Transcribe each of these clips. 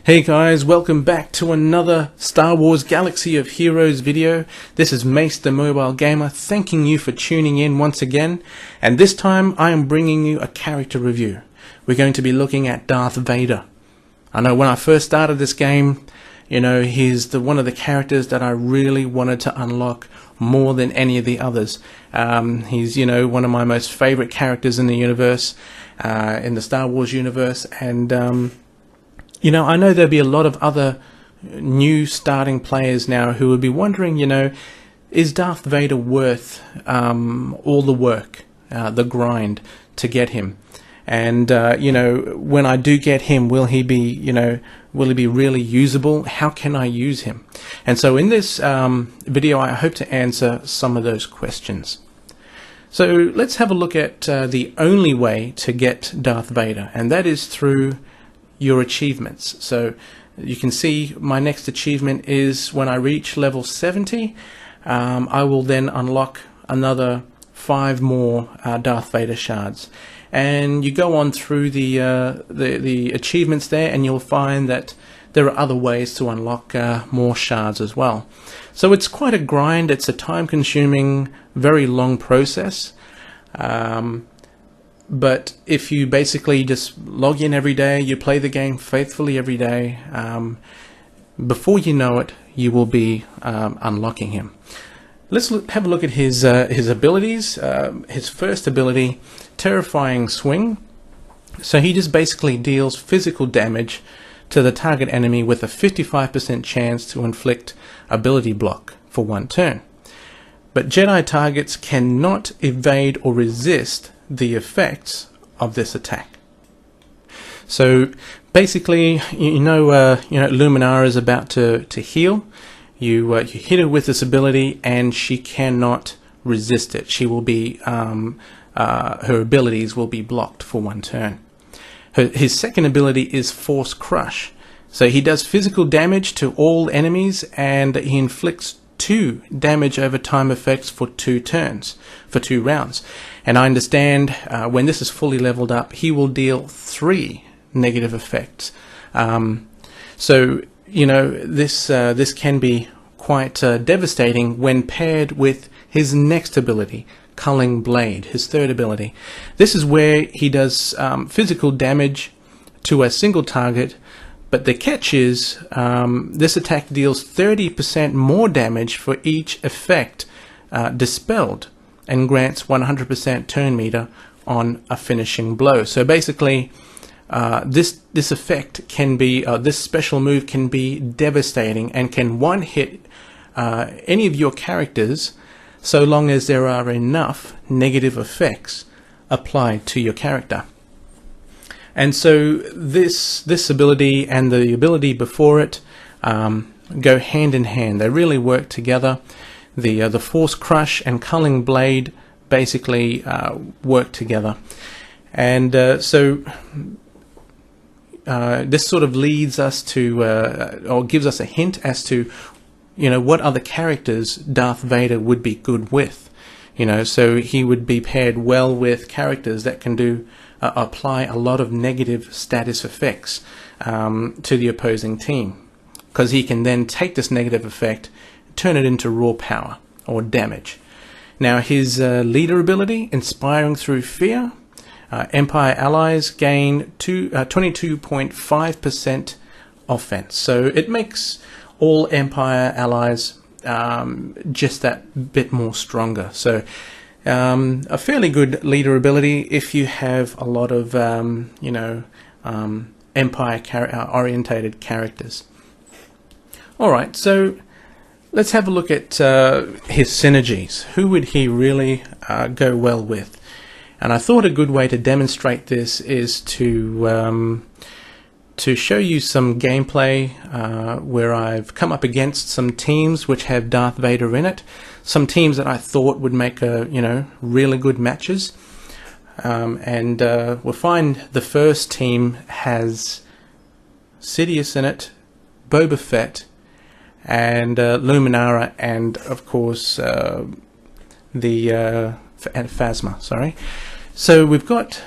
Hey guys, welcome back to another Star Wars Galaxy of Heroes video. This is Mace the Mobile Gamer thanking you for tuning in once again, and this time I am bringing you a character review. We're going to be looking at Darth Vader. I know when I first started this game, he's one of the characters that I really wanted to unlock more than any of the others. He's one of my most favorite characters in the universe, in the Star Wars universe, and I know there'll be a lot of other new starting players now who would be wondering, is Darth Vader worth all the work, the grind to get him? And when I do get him, will he be really usable? How can I use him? And so in this video, I hope to answer some of those questions. So let's have a look at the only way to get Darth Vader, and that is through your achievements. So you can see my next achievement is when I reach level 70, I will then unlock another 5 more Darth Vader shards. And you go on through the achievements there, and you'll find that there are other ways to unlock more shards as well. So it's quite a grind. It's a time-consuming, very long process. But if you basically just log in every day, you play the game faithfully every day, before you know it, you will be unlocking him. Let's have a look at his abilities. His first ability, Terrifying Swing. So he just basically deals physical damage to the target enemy with a 55% chance to inflict ability block for 1 turn. But Jedi targets cannot evade or resist the effects of this attack. So basically, Luminara is about to heal. You hit her with this ability, and she cannot resist it. She will be her abilities will be blocked for 1 turn. His second ability is Force Crush. So he does physical damage to all enemies, and he inflicts 2 damage over time effects for 2 turns, for 2 rounds. And I understand when this is fully leveled up, he will deal 3 negative effects. So this can be quite devastating when paired with his next ability, Culling Blade, his third ability. This is where he does physical damage to a single target, but the catch is this attack deals 30% more damage for each effect dispelled, and grants 100% turn meter on a finishing blow. So basically, this effect can be, this special move can be devastating and can one-hit any of your characters, so long as there are enough negative effects applied to your character. And so this ability and the ability before it go hand in hand. They really work together. The Force Crush and Culling Blade basically work together. And so this sort of leads us to, or gives us a hint as to, what other characters Darth Vader would be good with. So he would be paired well with characters that can do apply a lot of negative status effects to the opposing team, because he can then take this negative effect, turn it into raw power or damage. Now his leader ability, Inspiring Through Fear, Empire allies gain 22.5% offense. So it makes all Empire allies just that bit more stronger. So a fairly good leader ability if you have a lot of Empire orientated characters. Alright, so let's have a look at his synergies. Who would he really go well with? And I thought a good way to demonstrate this is to show you some gameplay where I've come up against some teams which have Darth Vader in it. Some teams that I thought would make really good matches. And we'll find the first team has Sidious in it, Boba Fett, and Luminara, and of course and Phasma. Sorry. So we've got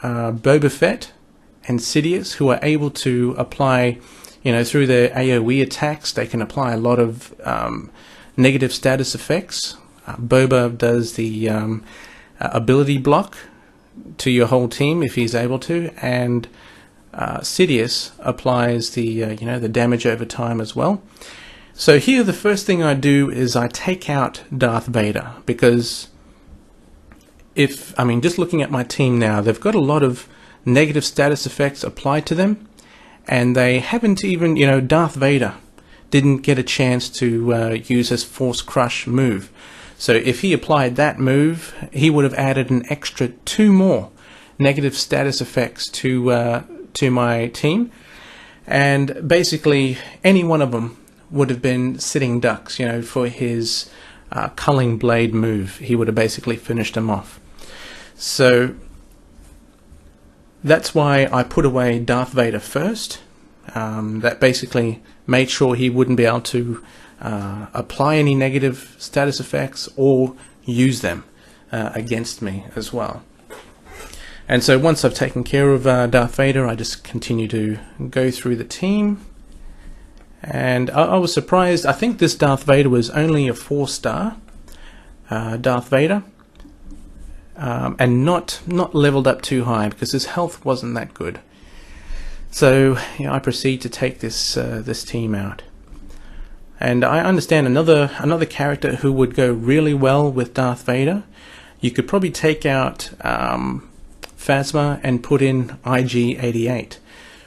Boba Fett and Sidious, who are able to apply, through their AoE attacks, they can apply a lot of negative status effects. Boba does the ability block to your whole team if he's able to, and Sidious applies the the damage over time as well. So here the first thing I do is I take out Darth Vader, because just looking at my team now, they've got a lot of negative status effects applied to them, and they haven't even, Darth Vader didn't get a chance to use his Force Crush move. So if he applied that move, he would have added an extra 2 more negative status effects to my team, and basically any one of them would have been sitting ducks, for his Culling Blade move. He would have basically finished them off. So that's why I put away Darth Vader first. That basically made sure he wouldn't be able to apply any negative status effects or use them against me as well. And so once I've taken care of Darth Vader, I just continue to go through the team. And I was surprised. I think this Darth Vader was only a 4-star Darth Vader, and not leveled up too high because his health wasn't that good. So I proceed to take this team out. And I understand another character who would go really well with Darth Vader. You could probably take out Phasma and put in IG-88,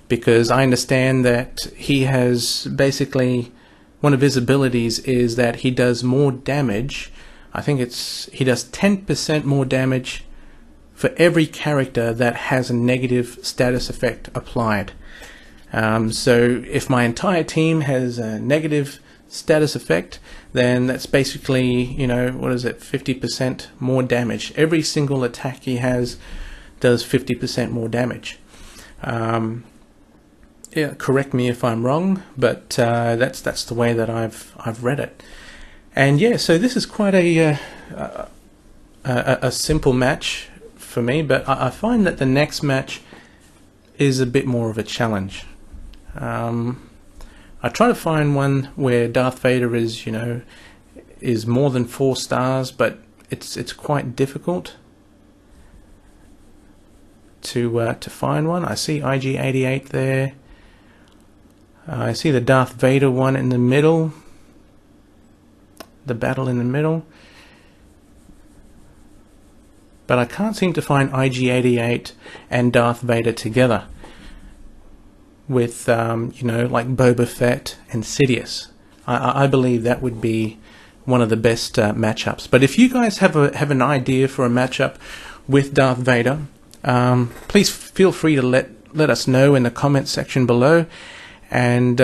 because I understand that he has basically, one of his abilities is that he does more damage. I think he does 10% more damage for every character that has a negative status effect applied. So if my entire team has a negative status effect, then that's basically, 50% more damage. Every single attack he has does 50% more damage. Correct me if I'm wrong, but that's the way that I've read it. And so this is quite a simple match for me, but I find that the next match is a bit more of a challenge. I try to find one where Darth Vader is more than 4 stars, but it's quite difficult to find one. I see IG-88 there. I see the Darth Vader one in the middle, the battle in the middle, but I can't seem to find IG-88 and Darth Vader together with like Boba Fett and Sidious. I believe that would be one of the best matchups. But if you guys have an idea for a matchup with Darth Vader, please feel free to let us know in the comments section below. And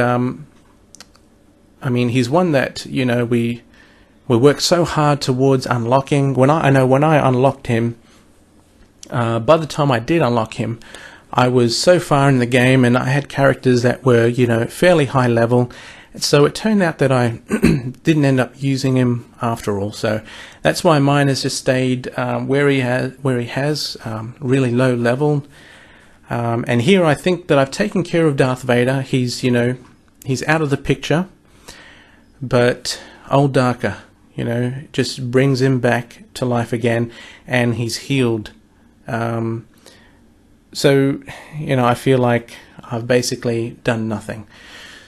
he's one that we worked so hard towards unlocking. When I unlocked him, by the time I did unlock him, I was so far in the game, and I had characters that were fairly high level. So it turned out that I didn't end up using him after all. So that's why mine has just stayed where he has really low level. And here I think that I've taken care of Darth Vader. He's out of the picture, but old Darker, just brings him back to life again, and he's healed. So I feel like I've basically done nothing.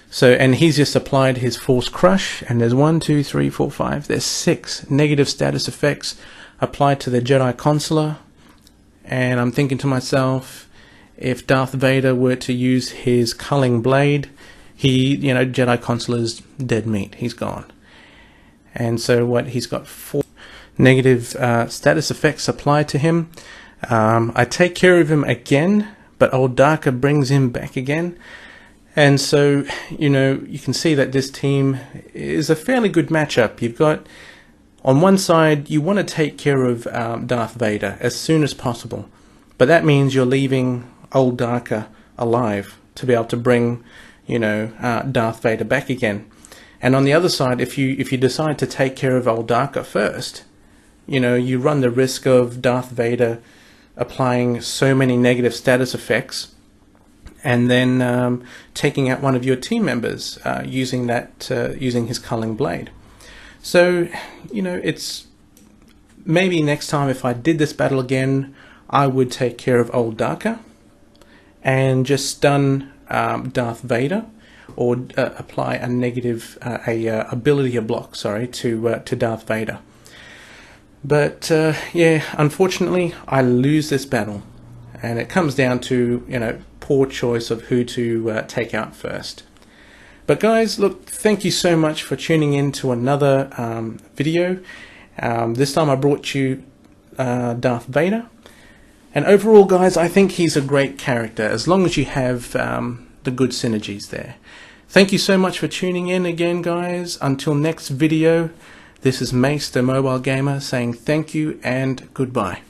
So, and he's just applied his Force Crush, and there's 1, 2, 3, 4, 5. There's 6 negative status effects applied to the Jedi Consular. And I'm thinking to myself, if Darth Vader were to use his Culling Blade, Jedi Consular's dead meat. He's gone. And so he's got 4 negative status effects applied to him. I take care of him again, but old Darker brings him back again. And so, you can see that this team is a fairly good matchup. You've got, on one side, you want to take care of Darth Vader as soon as possible. But that means you're leaving old Darker alive to be able to bring, Darth Vader back again. And on the other side, if you decide to take care of old Darker first, you run the risk of Darth Vader applying so many negative status effects and then taking out one of your team members using his Culling Blade. So, you know, it's maybe next time if I did this battle again, I would take care of old Darker and just stun Darth Vader, or apply a negative ability block, sorry, to Darth Vader. But yeah, unfortunately, I lose this battle, and it comes down to, you know, poor choice of who to take out first. But guys, look, thank you so much for tuning in to another video. This time I brought you Darth Vader, and overall, guys, I think he's a great character as long as you have the good synergies there. Thank you so much for tuning in again, guys. Until next video, this is Mace, the Mobile Gamer, saying thank you and goodbye.